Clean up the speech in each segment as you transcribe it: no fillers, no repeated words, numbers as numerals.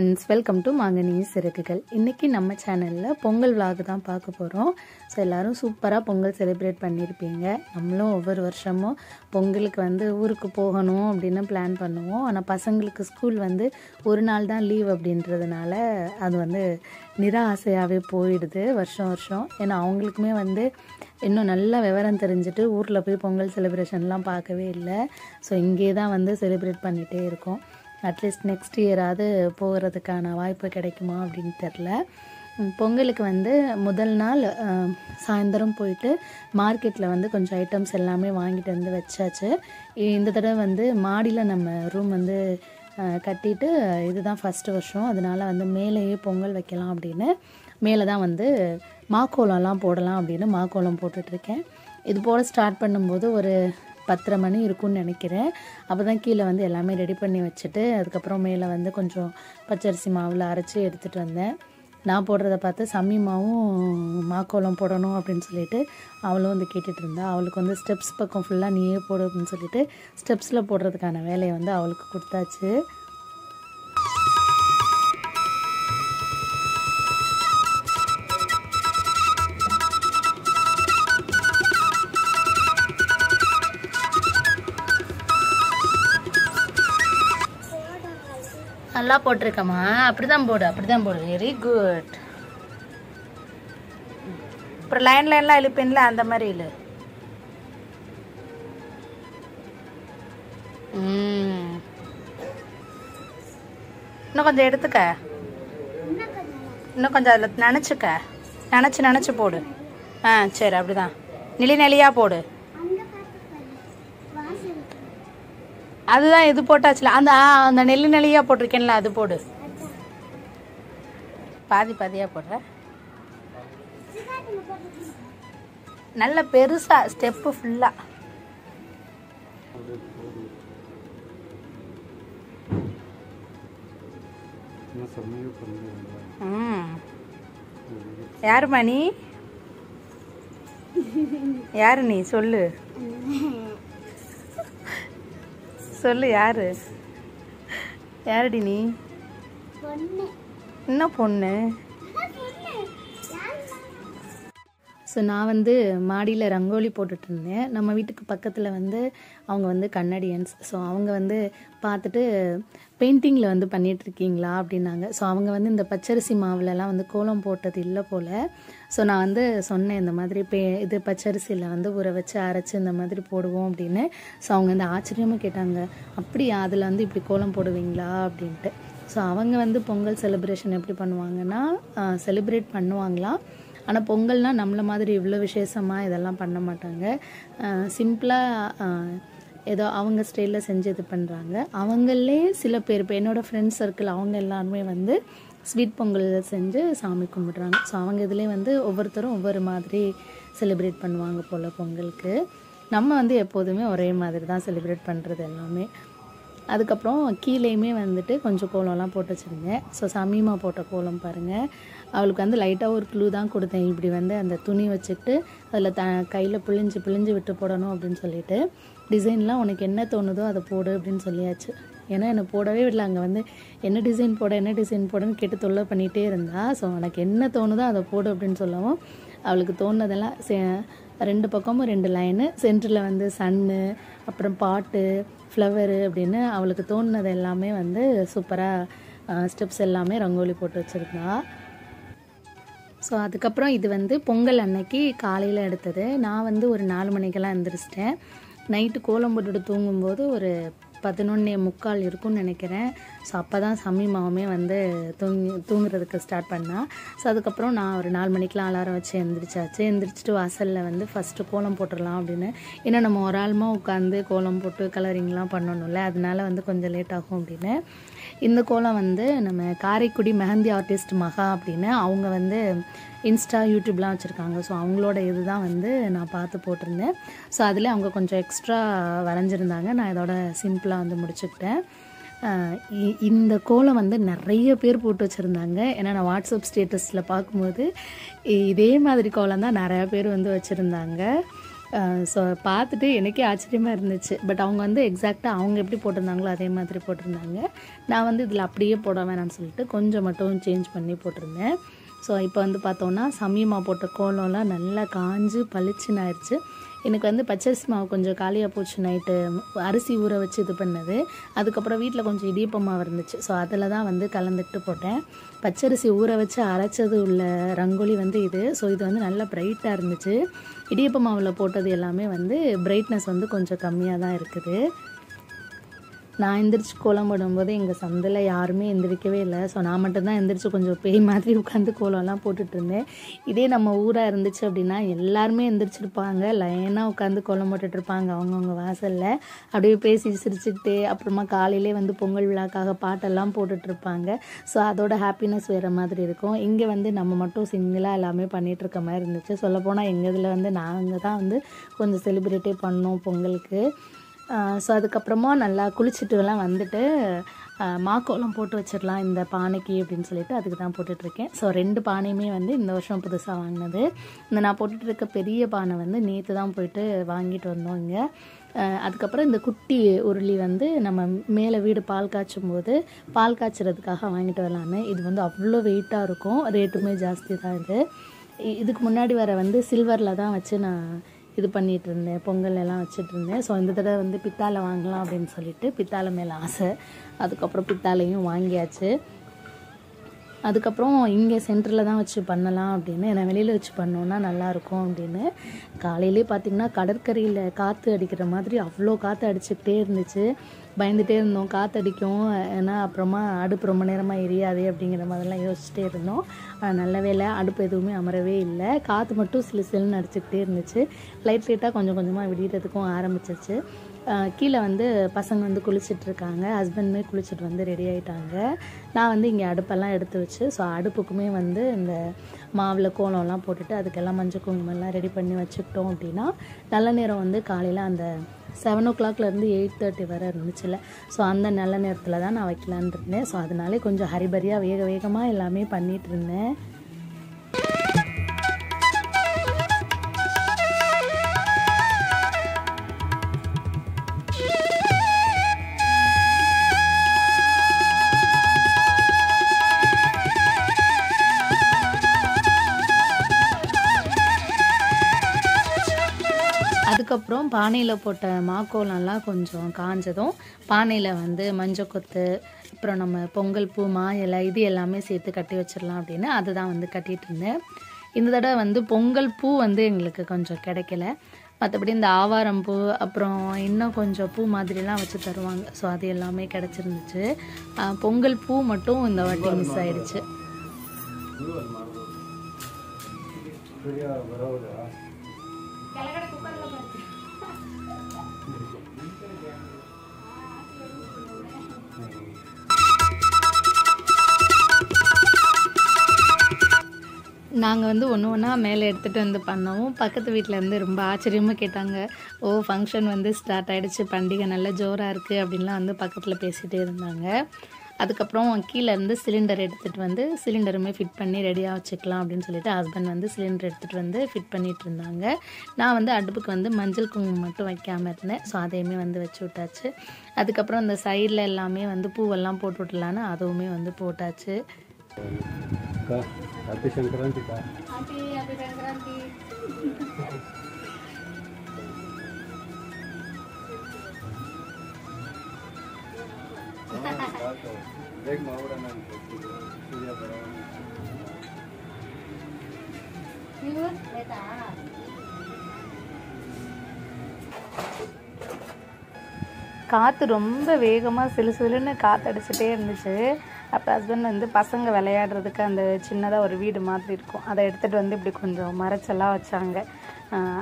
Friends, welcome to மாங்கனி சிறகுகள். இன்றைக்கி நம்ம சேனலில் பொங்கல் விலாக் தான் பார்க்க போகிறோம். ஸோ எல்லோரும் சூப்பராக பொங்கல் செலிப்ரேட் பண்ணியிருப்பீங்க. நம்மளும் ஒவ்வொரு வருஷமும் பொங்கலுக்கு ஊருக்கு போகணும் அப்படின்னு பிளான் பண்ணுவோம். ஆனால் பசங்களுக்கு ஸ்கூல் ஒரு நாள் தான் லீவ் அப்படின்றதுனால அது நிராசையாகவே போயிடுது வருஷம் வருஷம். ஏன்னா அவங்களுக்குமே இன்னும் நல்லா விவரம் தெரிஞ்சுட்டு ஊரில் போய் பொங்கல் செலிப்ரேஷன்லாம் பார்க்கவே இல்லை. ஸோ இங்கே தான் செலிப்ரேட் பண்ணிகிட்டே இருக்கோம். அட்லீஸ்ட் நெக்ஸ்ட் இயராவது போகிறதுக்கான வாய்ப்பு கிடைக்குமா அப்படின்னு தெரில. பொங்கலுக்கு முதல் நாள் சாயந்தரம் போயிட்டு மார்க்கெட்டில் கொஞ்சம் ஐட்டம்ஸ் எல்லாமே வாங்கிட்டு வச்சாச்சு. இந்த தடவை மாடியில் நம்ம ரூம் கட்டிட்டு இதுதான் ஃபஸ்ட்டு வருஷம். அதனால் மேலேயே பொங்கல் வைக்கலாம் அப்படின்னு மேலே தான் மாக்கோலம்லாம் போடலாம் அப்படின்னு மாக்கோலம் போட்டுட்ருக்கேன். இது போல் ஸ்டார்ட் பண்ணும்போது ஒரு 10:30 மணி இருக்கும்னு நினைக்கிறேன். அப்போ தான் கீழே எல்லாமே ரெடி பண்ணி வச்சுட்டு அதுக்கப்புறம் மேலே கொஞ்சம் பச்சரிசி மாவில் அரைச்சி எடுத்துகிட்டு வந்தேன். நான் போடுறத பார்த்து சம்மிமாவும் மாக்கோலம் போடணும் அப்படின்னு சொல்லிட்டு அவளும் கேட்டுட்டு இருந்தா. அவளுக்கு ஸ்டெப்ஸ் பக்கம் ஃபுல்லாக நீயே போடு அப்படின்னு சொல்லிட்டு ஸ்டெப்ஸில் போடுறதுக்கான வேலையை அவளுக்கு கொடுத்தாச்சு. நல்லா போட்டிருக்கம்மா. அப்படிதான் போடு. Very good. அப்புறம் லைன்லாம் இழுப்பேன்ல, அந்த மாதிரி இழு. இன்னும் கொஞ்சம் எடுத்துக்க, இன்னும் கொஞ்சம் அதில் நினச்சி போடு. சரி, அப்படிதான் நெளியாக போடு. அதுதான் இது போட்டாச்சுல, அந்த நெல்லியாக போட்டிருக்கேன்ல அது போடு. பாதியாக போடுற, நல்ல பெருசா ஸ்டெப்பு ஃபுல்லா. யாருமா நீ? யாரு நீ? சொல்லு யாருடி நீ? என்ன பொண்ணு? ஸோ நான் மாடியில் ரங்கோலி போட்டுட்டு இருந்தேன். நம்ம வீட்டுக்கு பக்கத்தில் அவங்க கன்னடியன்ஸ். ஸோ அவங்க பார்த்துட்டு பெயிண்டிங்கில் பண்ணிகிட்ருக்கீங்களா அப்படின்னாங்க. ஸோ அவங்க இந்த பச்சரிசி மாவுலலாம் கோலம் போட்டது இல்லை போல். ஸோ நான் சொன்னேன் இந்த மாதிரி இது பச்சரிசியில் ஊற வச்சு அரைச்சி இந்த மாதிரி போடுவோம் அப்படின்னு. ஸோ அவங்க ஆச்சரியமாக கேட்டாங்க, அப்படியா அதில் இப்படி கோலம் போடுவீங்களா அப்படின்ட்டு. ஸோ அவங்க பொங்கல் செலிப்ரேஷன் எப்படி பண்ணுவாங்கன்னா, செலிப்ரேட் பண்ணுவாங்களாம். ஆனால் பொங்கல்னால் நம்மளை மாதிரி இவ்வளோ விசேஷமாக இதெல்லாம் பண்ண மாட்டாங்க. சிம்பிளாக ஏதோ அவங்க ஸ்டைலில் செஞ்சு இது பண்ணுறாங்க. அவங்களே சில பேர், இப்போ என்னோடய ஃப்ரெண்ட்ஸ் சர்க்கிள் அவங்க எல்லாருமே ஸ்வீட் பொங்கல் செஞ்சு சாமி கும்பிட்றாங்க. ஸோ அவங்க இதுலேயே ஒவ்வொருத்தரும் ஒவ்வொரு மாதிரி செலிப்ரேட் பண்ணுவாங்க போல் பொங்கலுக்கு. நம்ம எப்போதுமே ஒரே மாதிரி தான் செலிப்ரேட் பண்ணுறது எல்லாமே. அதுக்கப்புறம் கீழேயுமே கொஞ்சம் கோலம்லாம் போட்டு வச்சுருந்தேன். ஸோ சமீமா போட்ட கோலம் பாருங்கள். அவளுக்கு லைட்டாக ஒரு க்ளூ தான் கொடுத்தேன். இப்படி அந்த துணி வச்சுட்டு அதில் கையில் பிழிஞ்சு விட்டு போடணும் அப்படின்னு சொல்லிட்டு, டிசைன்லாம் உனக்கு என்ன தோணுதோ அதை போடு அப்படின்னு சொல்லியாச்சு. ஏன்னா என்னை போடவே விடல. அங்கே என்ன டிசைன் போடுன்னு கேட்டு தொல்லை பண்ணிகிட்டே இருந்தா. ஸோ உனக்கு என்ன தோணுதோ அதை போடு அப்படின்னு சொல்லவும் அவளுக்கு தோணுனதெல்லாம் 2 பக்கமும் 2 லைனு, சென்டரில் சன்னு, அப்புறம் பாட்டு, ஃப்ளவரு அப்படின்னு அவளுக்கு தோணுனது எல்லாமே சூப்பராக ஸ்டெப்ஸ் எல்லாமே ரங்கோலி போட்டு வச்சுருந்தா. ஸோ அதுக்கப்புறம் இது பொங்கல் அன்னைக்கு காலையில் எடுத்தது. நான் ஒரு 4 மணிக்கெல்லாம் எழுந்திரிச்சிட்டேன். நைட்டு கோலம் போட்டுட்டு தூங்கும்போது ஒரு 11:45 இருக்கும்னு நினைக்கிறேன். ஸோ அப்போ தான் சமீமாவுமே தூங்குறதுக்கு ஸ்டார்ட் பண்ணால். ஸோ அதுக்கப்புறம் நான் ஒரு 4 மணிக்கெலாம் அலாரம் வச்சு எந்திரிச்சிட்டு வாசலில் ஃபஸ்ட்டு கோலம் போட்டுடலாம் அப்படின்னு. ஏன்னா நம்ம ஒரு ஆளுமாக உட்காந்து கோலம் போட்டு கலரிங்லாம் பண்ணணும்ல, அதனால கொஞ்சம் லேட் ஆகும் அப்படின்னு. இந்த கோலம் நம்ம காரைக்குடி மெஹந்தி ஆர்டிஸ்ட் மகா அப்படின்னு அவங்க இன்ஸ்டா யூடியூப்லாம் வச்சுருக்காங்க. ஸோ அவங்களோட இது தான் நான் பார்த்து போட்டிருந்தேன். ஸோ அதில் அவங்க கொஞ்சம் எக்ஸ்ட்ரா வரைஞ்சிருந்தாங்க. நான் இதோட சிம்பிளாக முடிச்சுக்கிட்டேன். இந்த கோலம் நிறைய பேர் போட்டு வச்சுருந்தாங்க. ஏன்னா நான் வாட்ஸ்அப் ஸ்டேட்டஸில் பார்க்கும்போது இதே மாதிரி கோலம் தான் நிறையா பேர் வச்சுருந்தாங்க. ஸோ பார்த்துட்டு எனக்கே ஆச்சரியமாக இருந்துச்சு. பட் அவங்க வந்து எக்ஸாக்டாக அவங்க எப்படி போட்டிருந்தாங்களோ அதே மாதிரி போட்டிருந்தாங்க. நான் வந்து இதில் அப்படியே போட வேணாம்னு சொல்லிட்டு கொஞ்சம் மட்டும் சேஞ்ச் பண்ணி போட்டிருந்தேன். ஸோ இப்போ வந்து பார்த்தோன்னா சமயமா போட்ட கோலம்லாம் நல்லா காஞ்சு பளிச்சுன்னு ஆயிடுச்சு. எனக்கு வந்து பச்சரிசி மாவு கொஞ்சம் காலியாக போச்சு நைட்டு அரிசி ஊற வச்சு இது பண்ணது. அதுக்கப்புறம் வீட்டில் கொஞ்சம் இடியப்ப மாவு இருந்துச்சு. ஸோ அதில் தான் வந்து கலந்துட்டு போட்டேன். பச்சரிசி ஊற வச்சு அரைச்சது உள்ள ரங்கோலி வந்து இது. ஸோ இது வந்து நல்லா பிரைட்டாக இருந்துச்சு. இடியப்ப மாவில் போட்டது எல்லாமே வந்து பிரைட்னஸ் வந்து கொஞ்சம் கம்மியாக தான் இருக்குது. நான் எந்திரிச்சு கோலம் போடும்போது எங்கள் சந்தில் யாருமே எந்திரிக்கவே இல்லை. ஸோ நான் மட்டும்தான் எந்திரிச்சு கொஞ்சம் பேய் மாதிரி உட்காந்து கோலம்லாம் போட்டுட்ருந்தேன். இதே நம்ம ஊராக இருந்துச்சு அப்படின்னா எல்லாருமே எந்திரிச்சிருப்பாங்க, லைனாக உட்காந்து கோலம் போட்டுட்ருப்பாங்க அவங்கவுங்க வாசலில். அப்படியே பேசி சிரிச்சுக்கிட்டே அப்புறமா காலையிலே வந்து பொங்கல் விழாக்காக பாட்டெல்லாம் போட்டுட்ருப்பாங்க. ஸோ அதோட ஹாப்பினஸ் வேறு மாதிரி இருக்கும். இங்கே வந்து நம்ம மட்டும் சிங்கிளாக எல்லாமே பண்ணிகிட்ருக்க மாதிரி இருந்துச்சு. சொல்லப்போனால் எங்கள் இதில் வந்து நாங்கள் தான் வந்து கொஞ்சம் செலிப்ரேட்டே பண்ணோம் பொங்கலுக்கு. ஸோ அதுக்கப்புறமா நல்லா குளிச்சுட்டுலாம் வந்துட்டு மாக்கோலம் போட்டு வச்சிடலாம் இந்த பானைக்கு அப்படின்னு சொல்லிட்டு அதுக்கு தான் போட்டுட்ருக்கேன். ஸோ 2 பானையுமே வந்து இந்த வருஷம் புதுசாக வாங்கினது. இந்த நான் போட்டுட்ருக்க பெரிய பானை வந்து நேற்று தான் போயிட்டு வாங்கிட்டு வந்தோம் இங்கே. அதுக்கப்புறம் இந்த குட்டி உருளி வந்து நம்ம மேலே வீடு பால் காய்ச்சும் போது பால் காய்ச்சறதுக்காக வாங்கிட்டு வரலான்னு. இது வந்து அவ்வளோ வெயிட்டாக இருக்கும், ரேட்டுமே ஜாஸ்தி தான். இதுக்கு முன்னாடி வர வந்து சில்வரில் தான் வச்சு நான் இது பண்ணிகிட்டு இருந்தேன், பொங்கல் எல்லாம் வச்சுட்டு இருந்தேன். ஸோ இந்த தடவை வந்து பித்தாளை வாங்கலாம் அப்படின்னு சொல்லிட்டு பித்தாளை மேலே ஆசை. அதுக்கப்புறம் பித்தாளையும் வாங்கியாச்சு. அதுக்கப்புறம் இங்கே சென்டரில் தான் வச்சு பண்ணலாம் அப்படின்னு, ஏன்னா வெளியில் வச்சு பண்ணோன்னா நல்லாயிருக்கும் அப்படின்னு. காலையிலே பார்த்திங்கன்னா கடற்கரையில் காற்று அடிக்கிற மாதிரி அவ்வளோ காற்று அடிச்சுக்கிட்டே இருந்துச்சு. பயந்துகிட்டே இருந்தோம் காற்று அடிக்கும், ஏன்னா அப்புறமா அடுப்பு ரொம்ப நேரமாக எரியாது அப்படிங்கிற மாதிரிலாம் யோசிச்சுட்டே இருந்தோம். நல்ல வேளை அடுப்பு எதுவுமே அமரவே இல்லை. காற்று மட்டும் சிலு சிலுன்னு அடிச்சுக்கிட்டே இருந்துச்சு. லைட்டாக கொஞ்சம் கொஞ்சமாக விடியறதுக்கும் ஆரம்பிச்சிருச்சு. கீழே வந்து பசங்க வந்து குளிச்சிட்ருக்காங்க, ஹஸ்பண்டுமே குளிச்சுட்டு வந்து ரெடி ஆகிட்டாங்க. நான் வந்து இங்கே அடுப்பெல்லாம் எடுத்து வச்சு ஸோ அடுப்புக்குமே வந்து இந்த மாவில் கோலம்லாம் போட்டுட்டு அதுக்கெல்லாம் மஞ்சள் குங்குமம்லாம் ரெடி பண்ணி வச்சுக்கிட்டோம் அப்படின்னா நல்ல நேரம் வந்து காலையில் அந்த 7 o'clockலேருந்து 8:30 வரை இருந்துச்சுல்ல. ஸோ அந்த நல்ல நேரத்தில் தான் நான் வைக்கலான் இருந்தேன். ஸோ அதனாலே கொஞ்சம் ஹரிபரியாக வேகமாக எல்லாமே பண்ணிகிட்டு இருந்தேன். அதுக்கப்புறம் பானையில் போட்ட மாக்கோலம்லாம் கொஞ்சம் காஞ்சதும் பானையில் வந்து மஞ்சள் கொத்து, அப்புறம் நம்ம பொங்கல் பூ, மா இலை இது எல்லாமே சேர்த்து கட்டி வச்சிடலாம் அப்படின்னு அதுதான் வந்து கட்டிகிட்டு இருந்தேன். இந்த தடவை வந்து பொங்கல் பூ வந்து எங்களுக்கு கொஞ்சம் கிடைக்கல. மற்றபடி இந்த ஆவாரம் பூ அப்புறம் இன்னும் கொஞ்சம் பூ மாதிரிலாம் வச்சு தருவாங்க. ஸோ அது எல்லாமே கிடச்சிருந்துச்சு. பொங்கல் பூ மட்டும் இந்த வாட்டி மிஸ் ஆயிடுச்சு. நாங்கள் வந்து ஒன்று ஒன்றா மேலே எடுத்துகிட்டு வந்து பண்ணவும் பக்கத்து வீட்டில் இருந்து ரொம்ப ஆச்சரியமாக கேட்டாங்க. ஓ, ஃபங்க்ஷன் வந்து ஸ்டார்ட் ஆகிடுச்சு, பண்டிகை நல்ல ஜோராக இருக்குது அப்படின்லாம் வந்து பக்கத்தில் பேசிகிட்டே இருந்தாங்க. அதுக்கப்புறம் கீழே இருந்து சிலிண்டர் எடுத்துகிட்டு வந்து சிலிண்டருமே ஃபிட் பண்ணி ரெடியாக வச்சுக்கலாம் அப்படின்னு சொல்லிட்டு ஹஸ்பண்ட் வந்து சிலிண்டர் எடுத்துகிட்டு வந்து ஃபிட் பண்ணிகிட்டு இருந்தாங்க. நான் வந்து அடுப்புக்கு வந்து மஞ்சள் குங்குமம் மட்டும் வைக்காமல் இருந்தேன். ஸோ அதையுமே வந்து வச்சு விட்டாச்சு. அதுக்கப்புறம் இந்த சைடில் எல்லாமே வந்து பூவெல்லாம் போட்டு விட்டலான்னு அதுவுமே வந்து போட்டாச்சு. Happy Sankranti ka. Happy Sankranti. Break mawura na Surya Baravan. Niyo, beta. காற்று ரொம்ப வேகமாக சிலு சிலுன்னு காற்று அடிச்சுட்டே இருந்துச்சு. அப்போ ஹஸ்பண்ட் வந்து பசங்க விளையாடுறதுக்கு அந்த சின்னதாக ஒரு வீடு மாதிரி இருக்கும், அதை எடுத்துகிட்டு வந்து இப்படி கொஞ்சம் மறைச்செல்லாம் வச்சாங்க.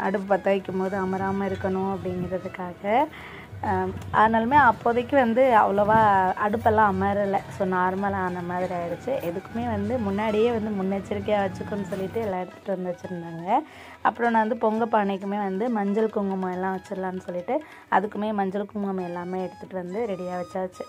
அடுப்பு பற்ற வைக்கும் போது அமராமல் இருக்கணும் அப்படிங்கிறதுக்காக. ஆனாலுமே அப்போதைக்கு வந்து அவ்வளோவா அடுப்பெல்லாம் அமரலை. ஸோ நார்மலாக ஆன மாதிரி ஆகிடுச்சு. எதுக்குமே வந்து முன்னாடியே வந்து முன்னெச்சரிக்கையாக வச்சுக்கோன்னு சொல்லிட்டு எல்லாம் எடுத்துகிட்டு வந்து வச்சுருந்தாங்க. அப்புறம் நான் வந்து பொங்கல் பானைக்குமே வந்து மஞ்சள் குங்குமம் எல்லாம் வச்சிடலான்னு சொல்லிட்டு அதுக்குமே மஞ்சள் குங்குமம் எல்லாமே எடுத்துகிட்டு வந்து ரெடியாக வச்சாச்சு.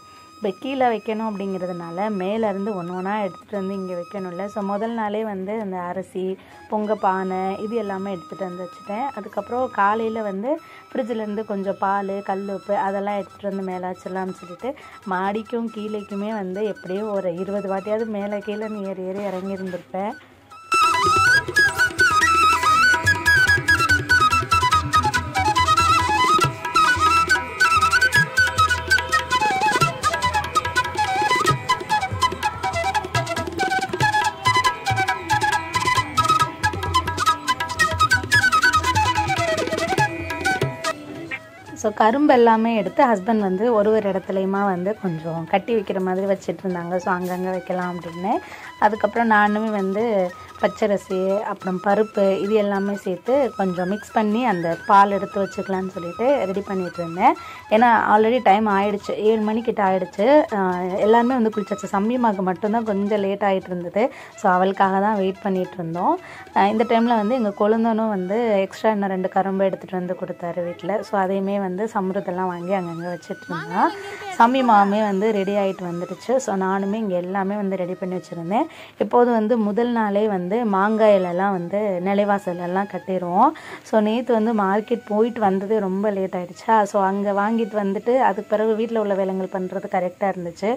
கீழே வைக்கணும் அப்படிங்கிறதுனால மேலேருந்து ஒன்று ஒன்றா எடுத்துகிட்டு வந்து இங்கே வைக்கணும்ல. ஸோ முதல் நாளே வந்து அந்த அரிசி பொங்க பானை இது எல்லாமே எடுத்துகிட்டு வந்து வச்சுட்டேன். அதுக்கப்புறம் காலையில் வந்து ஃப்ரிட்ஜிலேருந்து கொஞ்சம் பால் கல் உப்பு அதெல்லாம் எடுத்துகிட்டு வந்து மேலே வச்சிடலாம்னு சொல்லிட்டு மாடிக்கும் கீழேக்குமே வந்து எப்படியும் ஒரு 20 வாட்டியாவது மேலே கீழே ஏறி ஏறி இறங்கியிருந்திருப்பேன். ஸோ கரும்பு எல்லாமே எடுத்து ஹஸ்பண்ட் வந்து ஒரு இடத்துலையுமா வந்து கொஞ்சம் கட்டி வைக்கிற மாதிரி வச்சுட்டு இருந்தாங்க. ஸோ அங்கங்கே வைக்கலாம் அப்படின்னு. அதுக்கப்புறம் நானுமே வந்து பச்சரிசி அப்புறம் பருப்பு இது எல்லாமே சேர்த்து கொஞ்சம் மிக்ஸ் பண்ணி அந்த பால் எடுத்து வச்சுக்கலான்னு சொல்லிட்டு ரெடி பண்ணிகிட்டு இருந்தேன். ஏன்னா ஆல்ரெடி டைம் ஆகிடுச்சு, 7 மணிக்கிட்ட ஆகிடுச்சு. எல்லாருமே வந்து குளிச்சாச்சு. சம்பியமாக்கு மட்டும்தான் கொஞ்சம் லேட் ஆகிட்டு இருந்தது. ஸோ அவளுக்காக தான் வெயிட் பண்ணிகிட்டு இருந்தோம். இந்த டைமில் வந்து எங்கள் கொழுந்தனும் வந்து எக்ஸ்ட்ரா இன்னும் 2 கரும்பு எடுத்துகிட்டு வந்து கொடுத்தாரு வீட்டில். ஸோ அதையுமே வந்து சம்பரத்தெல்லாம் வாங்கி அங்கங்கே வச்சுட்டு இருந்தோம். சம்பியமாவுமே வந்து ரெடி ஆகிட்டு வந்துடுச்சு. ஸோ நானுமே இங்கே எல்லாமே வந்து ரெடி பண்ணி வச்சுருந்தேன். இப்போது வந்து முதல் நாளே வந்து மாங்காயிலெல்லாம் வந்து நிலைவாசலெல்லாம் கட்டிடுவோம். ஸோ நேற்று வந்து மார்க்கெட் போயிட்டு வந்ததே ரொம்ப லேட் ஆகிடுச்சா. ஸோ அங்கே வாங்கிட்டு வந்துட்டு அதுக்கு பிறகு வீட்டில் உள்ள வேலைகள் பண்ணுறது கரெக்டாக இருந்துச்சு.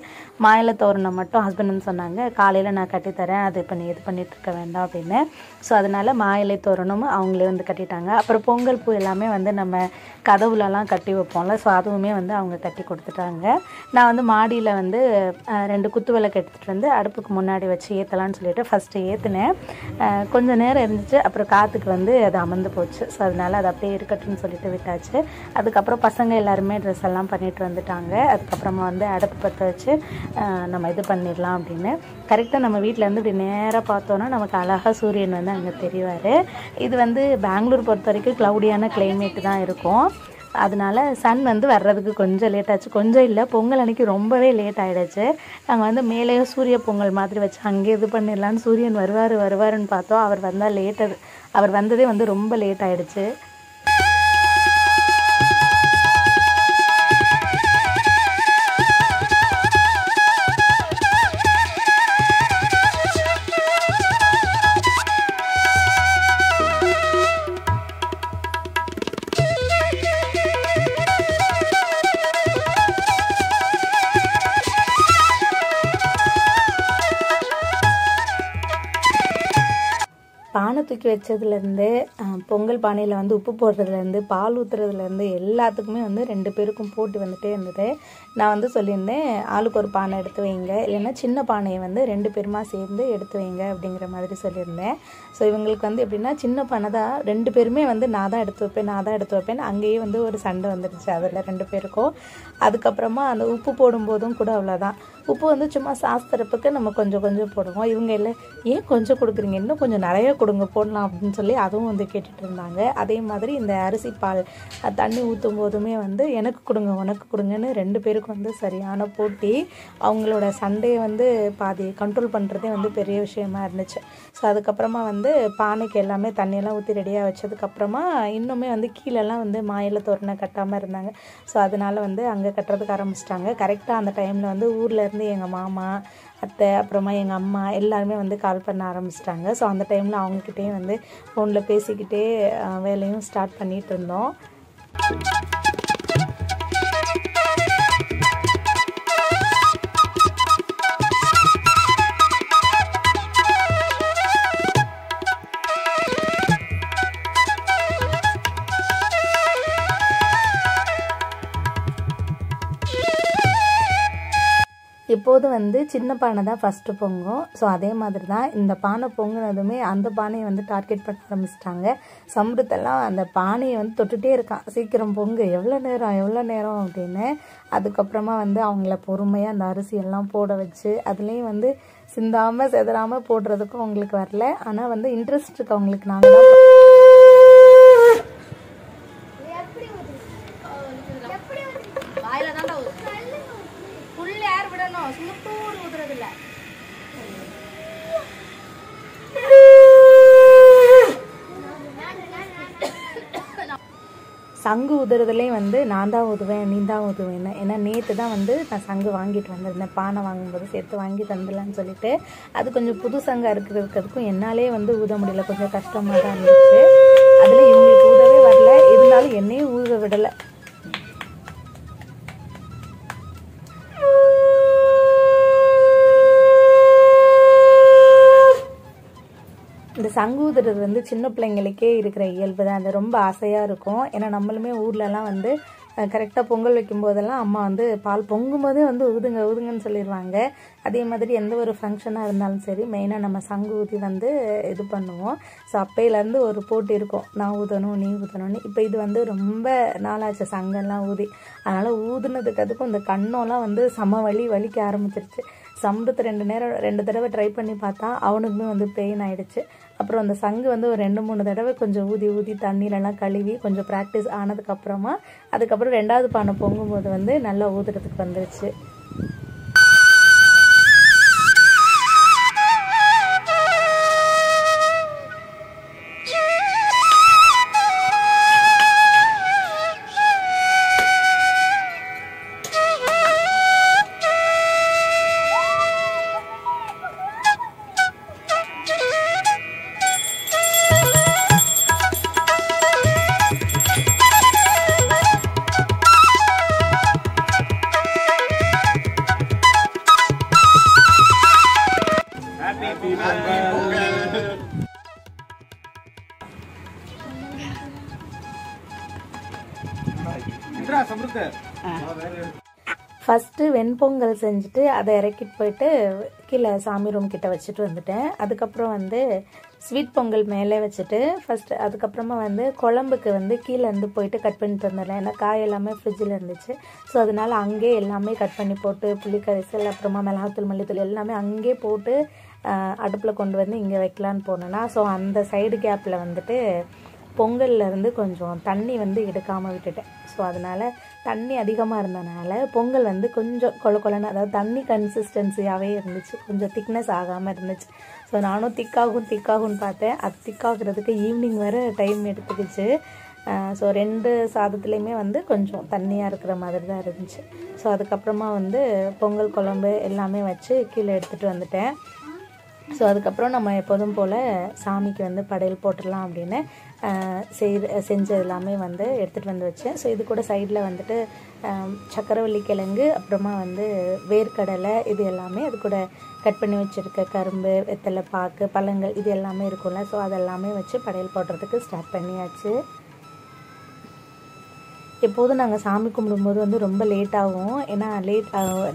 மாயிலை தோரணம் மட்டும் ஹஸ்பண்ட் வந்து சொன்னாங்க, காலையில் நான் கட்டித்தரேன், அது இப்போ நீ இது பண்ணிகிட்டு இருக்க வேண்டாம் அப்படின்னு. ஸோ அதனால் மாயிலை தோரணமும் அவங்களே வந்து கட்டிட்டாங்க. அப்புறம் பொங்கல் பூ எல்லாமே வந்து நம்ம கதவுலலாம் கட்டி வைப்போம்ல. ஸோ அதுவுமே வந்து அவங்க கட்டி கொடுத்துட்டாங்க. நான் வந்து மாடியில் வந்து 2 குத்து விளக்கு எடுத்துகிட்டு வந்து அடுப்புக்கு முன்னாடி வச்சு ஏற்றலான்னு சொல்லிட்டு ஃபஸ்ட்டு ஏற்றினேன். கொஞ்சம் நேரம் இருந்துச்சு. அப்புறம் காற்றுக்கு வந்து அது அமர்ந்து போச்சு. ஸோ அதனால் அது அப்படியே இருக்கட்டும்னு சொல்லிட்டு விட்டாச்சு. அதுக்கப்புறம் பசங்க எல்லாருமே ட்ரெஸ் எல்லாம் பண்ணிட்டு வந்துட்டாங்க. அதுக்கப்புறமா வந்து அடுப்பு பற்ற வச்சு நம்ம இது பண்ணிடலாம் அப்படின்னு. கரெக்டாக நம்ம வீட்டிலேருந்து இப்படி நேராக பார்த்தோன்னா நமக்கு அழகாக சூரியன் வந்து அங்கே தெரிவார். இது வந்து பெங்களூர் பொறுத்த வரைக்கும் க்ளவுடியான கிளைமேட்டு தான் இருக்கும். அதனால சன் வந்து வர்றதுக்கு கொஞ்சம் லேட் ஆச்சு. கொஞ்சம் இல்லை, பொங்கல் அன்றைக்கி ரொம்பவே லேட் ஆகிடுச்சு. நாங்கள் வந்து மேலேயே சூரிய பொங்கல் மாதிரி வச்சு அங்கே இது பண்ணிடலான்னு சூரியன் வருவாருன்னு பார்த்தோம். அவர் வந்ததே வந்து ரொம்ப லேட் ஆகிடுச்சு. பானை தூக்கி வச்சதுலேருந்து பொங்கல் பானையில் வந்து உப்பு போடுறதுலேருந்து பால் ஊற்றுறதுலேருந்து எல்லாத்துக்குமே வந்து 2 பேருக்கும் போட்டி வந்துகிட்டே இருந்தது. நான் வந்து சொல்லியிருந்தேன், ஆளுக்கு ஒரு பானை எடுத்து வைங்க, இல்லைன்னா சின்ன பானையை வந்து 2 பேருமா சேர்ந்து எடுத்து வைங்க அப்படிங்கிற மாதிரி சொல்லியிருந்தேன். ஸோ இவங்களுக்கு வந்து எப்படின்னா சின்ன பானை தான் 2 பேருமே வந்து நான் தான் எடுத்து வைப்பேன். அங்கேயே வந்து ஒரு சண்டை வந்துடுச்சு அதில் 2 பேருக்கும். அதுக்கப்புறமா அந்த உப்பு போடும்போதும் கூட அவ்வளோதான். உப்பு வந்து சும்மா சாஸ்திரப்புக்கு நம்ம கொஞ்சம் கொஞ்சம் போடுவோம். இவங்க இல்லை, ஏன் கொஞ்சம் கொடுக்குறீங்க, இன்னும் கொஞ்சம் நிறைய கொடுங்க போடலாம் அப்படின்னு சொல்லி அதுவும் வந்து கேட்டுட்டு இருந்தாங்க. அதே மாதிரி இந்த அரிசி பால் தண்ணி ஊற்றும் போதுமே வந்து எனக்கு கொடுங்க உனக்கு கொடுங்கன்னு 2 பேருக்கும் வந்து சரியான போட்டி. அவங்களோட சண்டையை வந்து பாதி கண்ட்ரோல் பண்ணுறதே வந்து பெரிய விஷயமா இருந்துச்சு. ஸோ அதுக்கப்புறமா வந்து பானைக்கு எல்லாமே தண்ணியெல்லாம் ஊற்றி ரெடியாக வச்சதுக்கப்புறமா இன்னுமே வந்து கீழெல்லாம் வந்து மாயிலை தோரணை கட்டாமல் இருந்தாங்க. ஸோ அதனால் வந்து அங்கே கட்டுறதுக்கு ஆரம்பிச்சிட்டாங்க. கரெக்டாக அந்த டைமில் வந்து ஊரில் எங்கள் மாமா அத்தை அப்புறமா எங்கள் அம்மா எல்லாருமே வந்து கால் பண்ண ஆரம்பிச்சிட்டாங்க. ஸோ அந்த டைமில் அவங்கக்கிட்டே வந்து ஃபோனில் பேசிக்கிட்டே வேலையும் ஸ்டார்ட் பண்ணிகிட்டு இருந்தோம். இப்போது வந்து சின்ன பானை தான் ஃபஸ்ட்டு பொங்கும். ஸோ அதே மாதிரி தான் இந்த பானை பொங்குனதுமே அந்த பானையை வந்து டார்கெட் பண்ண ஆரம்பிச்சிட்டாங்க. சம்பரத்தெல்லாம் அந்த பானையை வந்து தொட்டுகிட்டே இருக்கான், சீக்கிரம் பொங்கு, எவ்வளோ நேரம் அப்படின்னு. அதுக்கப்புறமா வந்து அவங்கள பொறுமையாக அந்த அரிசியெல்லாம் போட வச்சு அதுலேயும் வந்து சிந்தாமல் செதறாமல் போடுறதுக்கும் அவங்களுக்கு வரல. ஆனால் வந்து இன்ட்ரெஸ்ட் இருக்கு அவங்களுக்கு. நாங்கள் தான் சங்கு ஊதுறதுலேயும் வந்து நான் தான் ஊதுவேன் நீ தான் ஊதுவேன்னு. ஏன்னா நேற்று தான் வந்து நான் சங்கு வாங்கிட்டு வந்திருந்தேன், பானை வாங்கும்போது சேர்த்து வாங்கிட்டு வந்துடலான்னு சொல்லிட்டு. அது கொஞ்சம் புது சங்காக இருக்கிறதுக்கும் என்னாலே வந்து ஊத முடியல, கொஞ்சம் கஷ்டமாக தான் இருந்துச்சு. அதில் இவங்களுக்கு ஊதவே வரல, இருந்தாலும் என்னையும் ஊத விடலை. இந்த சங்கு ஊதுறது வந்து சின்ன பிள்ளைங்களுக்கே இருக்கிற இயல்பு தான். அது ரொம்ப ஆசையாக இருக்கும். ஏன்னா நம்மளுமே ஊர்லலாம் வந்து கரெக்டாக பொங்கல் வைக்கும் போதெல்லாம் அம்மா வந்து பால் பொங்கும் போதே வந்து ஊதுங்க ஊதுங்கன்னு சொல்லிடுவாங்க. அதே மாதிரி எந்த ஒரு ஃபங்க்ஷனாக இருந்தாலும் சரி மெயினாக நம்ம சங்கு ஊதி வந்து இது பண்ணுவோம். ஸோ அப்பையிலேருந்து ஒரு போட்டி இருக்கும், நான் ஊதணும் நீ ஊதணும்னு. இப்போ இது வந்து ரொம்ப நாளாச்சு சங்கெல்லாம் ஊதி, அதனால் ஊதுனதுக்கு அதுக்கும் இந்த கண்ணெல்லாம் வந்து சம வலிக்க ஆரம்பிச்சிருச்சு. சம்பளத்தை 2 தடவை ட்ரை பண்ணி பார்த்தா அவனுக்குமே வந்து பெயின் ஆகிடுச்சு. அப்புறம் அந்த சங்கு வந்து ஒரு 2-3 தடவை கொஞ்சம் ஊதி தண்ணியிலலாம் கழுவி கொஞ்சம் ப்ராக்டிஸ் ஆனதுக்கப்புறமா அதுக்கப்புறம் 2வது பானை பொங்கும்போது வந்து நல்லா ஊதுறதுக்கு வந்துருச்சு. ஃபஸ்ட்டு வெண்பொங்கல் செஞ்சுட்டு அதை இறக்கிட்டு போயிட்டு கீழே சாமி ரூம் கிட்ட வச்சுட்டு வந்துட்டேன். அதுக்கப்புறம் வந்து ஸ்வீட் பொங்கல் மேலே வச்சுட்டு ஃபஸ்ட்டு அதுக்கப்புறமா வந்து குழம்புக்கு வந்து கீழேருந்து போயிட்டு கட் பண்ணிட்டு வந்துடலாம். ஏன்னா காய் எல்லாமே ஃப்ரிட்ஜில் இருந்துச்சு. ஸோ அதனால் அங்கேயே எல்லாமே கட் பண்ணி போட்டு புளிக்கரைசல் அப்புறமா மிளகாத்தூள் மல்லித்தூள் எல்லாமே அங்கேயே போட்டு அடுப்பில் கொண்டு வந்து இங்கே வைக்கலான்னு போனேன்னா, ஸோ அந்த சைடு கேப்பில் வந்துட்டு பொங்கல்லேருந்து கொஞ்சம் தண்ணி வந்து எடுக்காமல் விட்டுட்டேன். ஸோ அதனால் தண்ணி அதிகமாக இருந்தனால பொங்கல் வந்து கொஞ்சம் கொலன்னு, அதாவது தண்ணி கன்சிஸ்டன்சியாகவே இருந்துச்சு, கொஞ்சம் திக்னஸ் ஆகாமல் இருந்துச்சு. ஸோ நானும் திக்காகும்னு பார்த்தேன். அது திக்காகிறதுக்கு ஈவினிங் வரை டைம் எடுத்துக்கிச்சு. ஸோ 2 சாதத்துலேயுமே வந்து கொஞ்சம் தண்ணியாக இருக்கிற மாதிரி தான் இருந்துச்சு. ஸோ அதுக்கப்புறமா வந்து பொங்கல் குழம்பு எல்லாமே வச்சு கீழே எடுத்துகிட்டு வந்துட்டேன். ஸோ அதுக்கப்புறம் நம்ம எப்போதும் போல் சாமிக்கு வந்து படையல் போட்டுடலாம் அப்படின்னு செஞ்ச எல்லாமே வந்து எடுத்துகிட்டு வந்து வச்சேன். ஸோ இது கூட சைடில் வந்துட்டு சக்கரவள்ளி கிழங்கு அப்புறமா வந்து வேர்க்கடலை இது எல்லாமே அது கூட கட் பண்ணி வச்சுருக்க கரும்பு வெத்தலை பாக்கு பழங்கள் இது எல்லாமே இருக்கும்ல. ஸோ அதெல்லாமே வச்சு படையல் போடுறதுக்கு ஸ்டார்ட் பண்ணியாச்சு. எப்போதும் நாங்கள் சாமி கும்பிடும்போது வந்து ரொம்ப லேட் ஆகும். ஏன்னா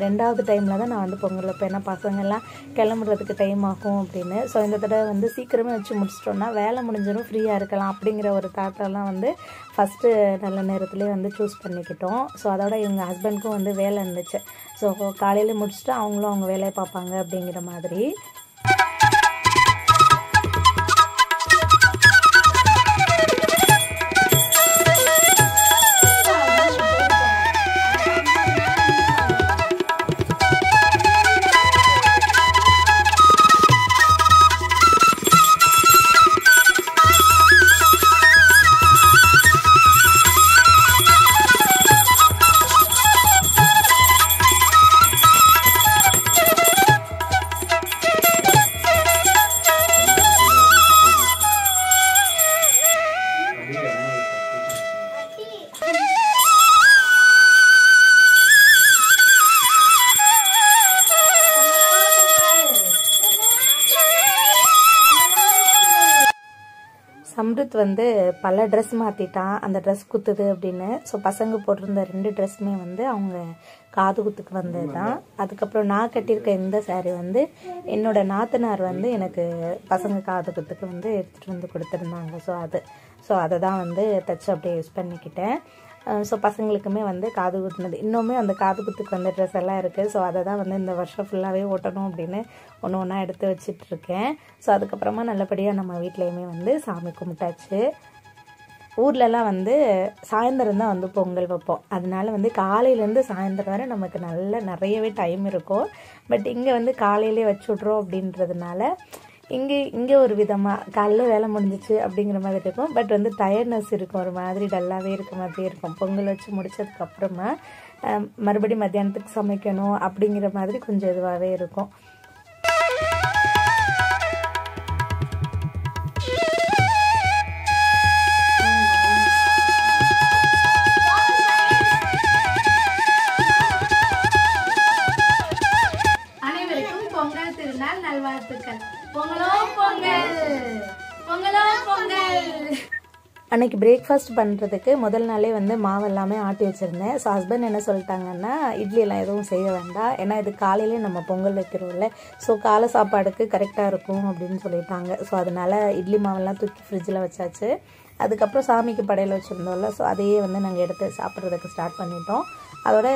2வது டைமில் தான் நான் வந்து பொங்கல் வைப்பேன். ஏன்னா பசங்கள்லாம் கிளம்புறதுக்கு டைம் ஆகும் அப்படின்னு. ஸோ இந்த தடவை வந்து சீக்கிரமே வச்சு முடிச்சிட்டோன்னா வேலை முடிஞ்சிடும், ஃப்ரீயாக இருக்கலாம் அப்படிங்கிற ஒரு தாட்டெல்லாம் வந்து ஃபஸ்ட்டு நல்ல நேரத்துலேயே வந்து சூஸ் பண்ணிக்கிட்டோம். ஸோ அதோட எங்கள் ஹஸ்பண்டுக்கும் வந்து வேலை இருந்துச்சு. ஸோ காலையில் முடிச்சுட்டு அவங்களும் அவங்க வேலையை பார்ப்பாங்க அப்படிங்கிற மாதிரி. சம்ருத் வந்து பல ட்ரெஸ் மாற்றிட்டான், அந்த ட்ரெஸ் குத்துது அப்படின்னு. ஸோ பசங்க போட்டிருந்த 2 ட்ரெஸ்ஸுமே வந்து அவங்க காது குத்துக்கு வந்தது தான். அதுக்கப்புறம் நான் கட்டியிருக்க இந்த சாரீ வந்து என்னோடய நாத்தனார் வந்து எனக்கு பசங்க காது குத்துக்கு வந்து எடுத்துகிட்டு வந்து கொடுத்துருந்தாங்க. ஸோ அதை தான் வந்து தைச்சு அப்படியே யூஸ் பண்ணிக்கிட்டேன். ஸோ பசங்களுக்குமே வந்து காது குத்துனது இன்னுமே அந்த காது குத்துக்கு வந்த ட்ரெஸ் எல்லாம் இருக்குது. ஸோ அதை தான் வந்து இந்த வருஷம் ஃபுல்லாகவே ஓட்டணும் அப்படின்னு ஒன்று எடுத்து வச்சிட்ருக்கேன். ஸோ அதுக்கப்புறமா நல்லபடியாக நம்ம வீட்லேயுமே வந்து சாமி கும்பிட்டாச்சு. ஊர்லலாம் வந்து சாயந்தரம் தான் வந்து பொங்கல் வைப்போம். அதனால வந்து காலையிலேருந்து சாயந்தரம் வரை நமக்கு நிறையவே டைம் இருக்கும். பட் இங்கே வந்து காலையிலே வச்சு விட்றோம் அப்படின்றதுனால இங்கே ஒரு விதமாக காலைல வேலை முடிஞ்சிச்சு அப்படிங்கிற மாதிரி இருக்கும். பட் வந்து டயர்ட்னஸ் இருக்கும், ஒரு மாதிரி டல்லாகவே இருக்க மாதிரி இருக்கும். பொங்கல் வச்சு முடிச்சதுக்கப்புறமா மறுபடியும் மத்தியானத்துக்கு சமைக்கணும் அப்படிங்கிற மாதிரி கொஞ்சம் இதுவாகவே இருக்கும். அன்றைக்கி பிரேக்ஃபாஸ்ட் பண்ணுறதுக்கு முதல் நாளே வந்து மாவு எல்லாமே ஆட்டி வச்சுருந்தேன். ஸோ ஹஸ்பண்ட் என்ன சொல்லிட்டாங்கன்னா, இட்லியெல்லாம் எதுவும் செய்ய வேண்டாம், ஏன்னா இது காலையிலே நம்ம பொங்கல் வைக்கிறோம்ல, ஸோ காலை சாப்பாடுக்கு கரெக்டாக இருக்கும் அப்படின்னு சொல்லிட்டாங்க. ஸோ அதனால் இட்லி மாவெல்லாம் தூக்கி ஃப்ரிட்ஜில் வச்சாச்சு. அதுக்கப்புறம் சாமிக்கு படையில் வச்சுருந்தோம்ல, ஸோ அதையே வந்து நாங்கள் எடுத்து சாப்பிட்றதுக்கு ஸ்டார்ட் பண்ணிட்டோம். அதோட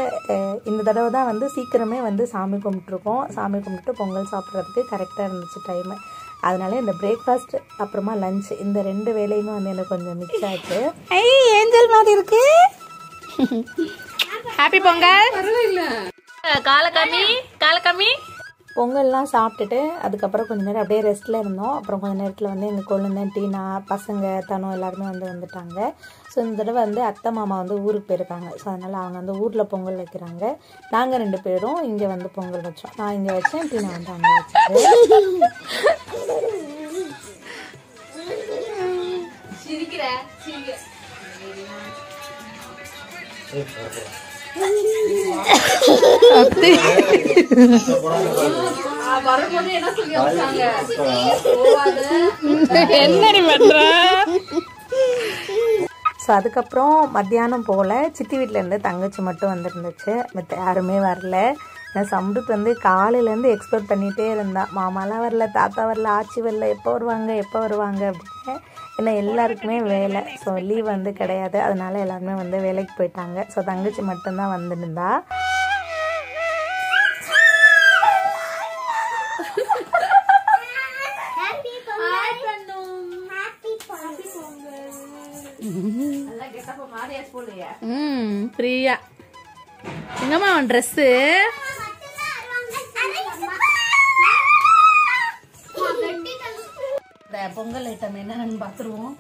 இந்த தடவை தான் வந்து சீக்கிரமே வந்து சாமி கும்பிட்ருக்கோம். சாமி கும்பிட்டு பொங்கல் சாப்பிட்றதுக்கு கரெக்டாக இருந்துச்சு டைமு. அதனால இந்த பிரேக்ஃபாஸ்ட் அப்புறமா லஞ்ச் இந்த 2 வேலையுமே வந்து எனக்கு கொஞ்சம் மிக்ஸ் ஆச்சு. ஏஞ்சல் மாதிரி இருக்கு. ஹாப்பி பொங்கல். காலக்கம்மி பொங்கல்லாம் சாப்பிட்டுட்டு அதுக்கப்புறம் கொஞ்சம் நேரம் அப்படியே ரெஸ்ட்டில் இருந்தோம். அப்புறம் கொஞ்சம் நேரத்தில் வந்து எங்கள் குழந்தை டீனா பசங்க தனம் எல்லாருமே வந்துட்டாங்க. ஸோ இந்த தடவை வந்து அத்தை மாமா வந்து ஊருக்கு போயிருக்காங்க. ஸோ அதனால் அவங்க வந்து ஊரில் பொங்கல் வைக்கிறாங்க. நாங்கள் 2 பேரும் இங்கே வந்து பொங்கல் வச்சோம். நான் இங்கே வச்சேன், டீனா வந்து அங்கே வச்சேன். ஸோ அதுக்கப்புறம் மத்தியானம் போல் சித்தி வீட்டிலேருந்து தங்கச்சி மட்டும் வந்துருந்துச்சு, மற்ற யாருமே வரல. நான் சம்ருத் வந்து காலையிலேருந்து எக்ஸ்பெக்ட் பண்ணிகிட்டே இருந்தான், மாமாலாம் வரல, தாத்தா வரல, ஆச்சி வரல, எப்போ வருவாங்க அப்படின்னு. ஏன்னா எல்லாருக்குமே வேலை, ஸோ லீவ் வந்து கிடையாது, அதனால எல்லாருமே வந்து வேலைக்கு போயிட்டாங்க. ஸோ தங்கச்சி மட்டும்தான் வந்துருந்தா. பிரியா எங்கம்மா அவன் ட்ரெஸ்ஸு? பொங்கல் ஐட்டம் என்னன்னு பார்த்துருவோம்.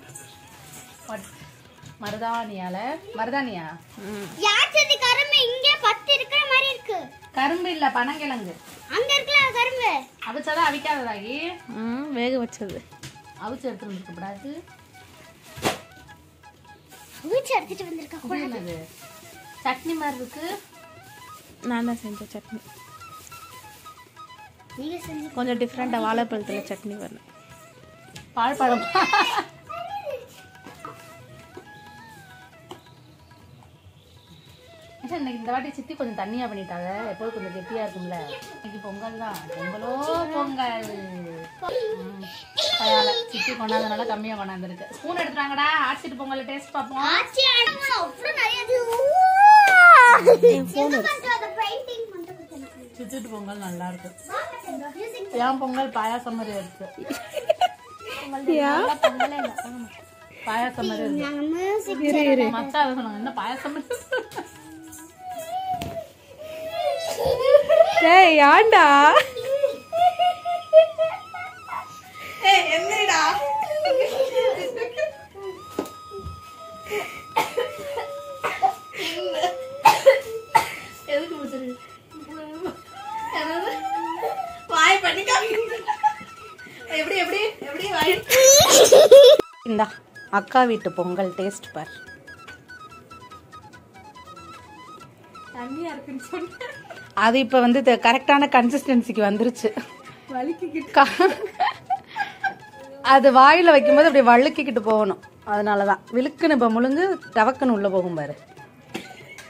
மருதானியா கரும்பு இல்ல, பனங்கிழங்கு. அவிச்சாதான் அவிக்காததாகி வேக வச்சது அவிச்சு எடுத்துட்டு வந்துருக்கப்படாது. சட்னி மாதிரி இருக்கு. நான் தான் செஞ்ச சட்னி, கொஞ்சம் டிஃப்ரெண்டா வாழைப்பழத்துல சட்னி வரணும். பாழ்பழம் இன்னைக்கு இந்த வாட்டி சித்தி கொஞ்சம் தண்ணியா பண்ணிட்டாங்க, எப்போதும் கொஞ்சம் கெட்டியா இருக்கும்ல. இன்னைக்கு பொங்கல் தான், பொங்கலோ பொங்கல். சித்தி கொண்டாந்தனால கம்மியா கொண்டாந்துருக்கு. ஸ்பூன் எடுத்துறாங்கடா, ஆச்சிட்டு பொங்கல் டேஸ்ட் பார்ப்போம். சித்திட்டு பொங்கல் நல்லா இருக்கு. ஏன் பொங்கல் பாயாசம் மாதிரி இருக்கு. பாயாசம் மாதிரி இருக்கு. மச்சா அதை சொன்னாங்க, என்ன பாயாசம் ஏண்டா என்னடா எதுக்கு முடிச்சிருக்கு வாய் பண்ணிக்கா. எப்படி எப்படி எப்படி வாய். இந்தா அக்கா வீட்டு பொங்கல் டேஸ்ட் பார். தண்ணியா இருக்குன்னு சொன்ன அது இப்போ வந்து கரெக்டான கன்சிஸ்டன்சிக்கு வந்துருச்சு. அது வாயில் வைக்கும்போது அப்படி வழுக்கிக்கிட்டு போகணும், அதனால தான் விழுக்குன்னு. இப்போ முழுங்கு டவக்குன்னு உள்ளே போகும் பாரு,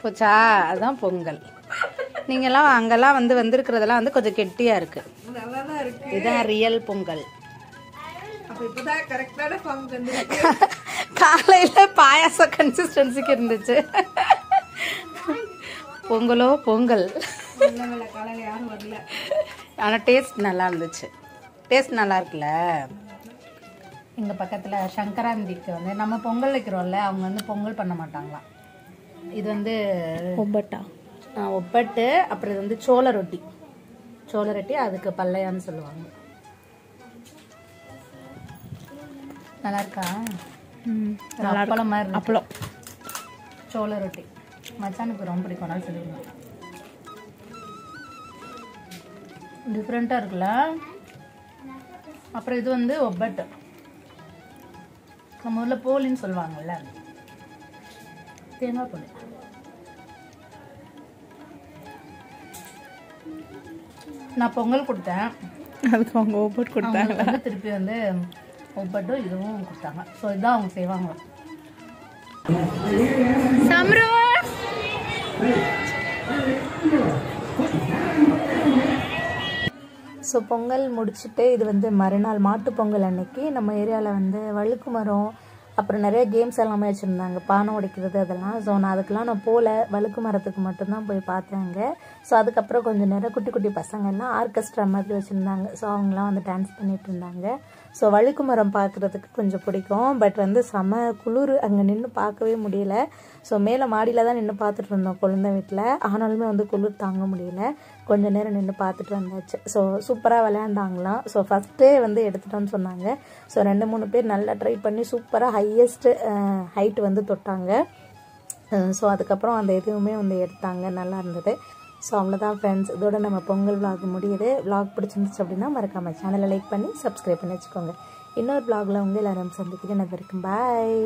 போச்சா? அதுதான் பொங்கல். நீங்கள்லாம் அங்கெல்லாம் வந்து வந்திருக்கிறதெல்லாம் வந்து கொஞ்சம் கெட்டியாக இருக்கு. இதுதான் ரியல் பொங்கல். காலையில் பாயாசம் கன்சிஸ்டன்சிக்கு இருந்துச்சு. பொங்கலோ பொங்கல். ஆனால் டேஸ்ட் நல்லா இருந்துச்சு. டேஸ்ட் நல்லா இருக்குல்ல. எங்கள் பக்கத்தில் சங்கராந்திக்கு வந்து நம்ம பொங்கல் வைக்கிறோம்ல, அவங்க வந்து பொங்கல் பண்ண மாட்டாங்களாம். இது வந்து ஒப்பட்டு, அப்புறம் இது வந்து சோள ரொட்டி. அதுக்கு பல்லையான்னு சொல்லுவாங்க. நல்லா இருக்கா? நல்லா அப்பளம் மாதிரி இருக்கு. அப்பளம் சோள ரொட்டி மச்சானுக்கு ரொம்ப பிடிக்கும். அதனால சொல்லிடுவேன். டிஃப்ரெண்ட்டாக இருக்குல்ல. அப்புறம் இது வந்து ஒப்பட்டு. நம்ம ஊரில் போலின்னு சொல்லுவாங்கல்ல, தேங்காய் போலி. நான் பொங்கல் கொடுத்தேன், அதுக்கு அவங்க ஒவ்வொரு கொடுத்தாங்க. அவங்களுக்கு வந்து திருப்பி வந்து ஒப்பட்டும் இதுவும் கொடுத்தாங்க. ஸோ இதுதான் அவங்க செய்வாங்க. ஸோ பொங்கல் முடிச்சுட்டு இது வந்து மறுநாள் மாட்டுப் பொங்கல் அன்னைக்கு நம்ம ஏரியாவில் வந்து வழுக்கு மரம் அப்புறம் நிறைய கேம்ஸ் எல்லாமே வச்சுருந்தாங்க, பானை உடைக்கிறது அதெல்லாம். ஸோ நான் அதுக்கெலாம் நான் போகல, வழுக்கு மரத்துக்கு மட்டும்தான் போய் பார்த்தேங்க. ஸோ அதுக்கப்புறம் கொஞ்சம் நேரம் குட்டி குட்டி பசங்கள்லாம் ஆர்கெஸ்ட்ரா மாதிரி வச்சுருந்தாங்க. ஸோ அவங்களாம் வந்து டான்ஸ் பண்ணிட்டு இருந்தாங்க. ஸோ வழுக்கு மரம் பார்க்குறதுக்கு கொஞ்சம் பிடிக்கும். பட் வந்து செம குளிர், அங்கே நின்று பார்க்கவே முடியல. ஸோ மேலே மாடியில் தான் நின்று பார்த்துட்டு இருந்தோம் குழந்தை வீட்டில். ஆனாலுமே வந்து குளிர் தாங்க முடியல. கொஞ்சம் நேரம் நின்று பார்த்துட்டு வந்தாச்சு. ஸோ சூப்பராக விளையாண்டாங்களாம். ஸோ ஃபஸ்ட்டே வந்து எடுத்துட்டோன்னு சொன்னாங்க. ஸோ 2-3 பேர் நல்லா ட்ரை பண்ணி சூப்பராக ஹையஸ்ட் ஹைட் வந்து தொட்டாங்க. ஸோ அதுக்கப்புறம் அந்த எதுவுமே வந்து எடுத்தாங்க, நல்லா இருந்தது. ஸோ அவ்வளோதான் ஃப்ரெண்ட்ஸ், இதோட நம்ம பொங்கல் விளாக் முடியுது. விளாக் பிடிச்சிருந்துச்சு அப்படின்னா மறக்காமல் சேனலை லைக் பண்ணி சப்ஸ்கிரைப் பண்ணி வச்சுக்கோங்க. இன்னொரு விளாகில் உங்கள் எல்லாரும் சந்திக்கிறேன். அது வரைக்கும் பாய்.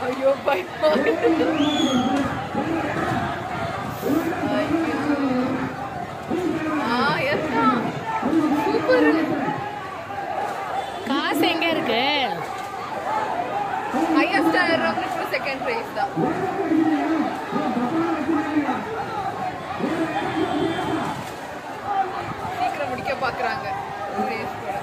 ஐயோ காசு எங்க இருக்கு? ஹையஸ்ட் ஆயிரம் செகண்ட் பிரைஸ் தான். சீக்கிரம் முடிக்க பாக்குறாங்க ரேஸ் கூட.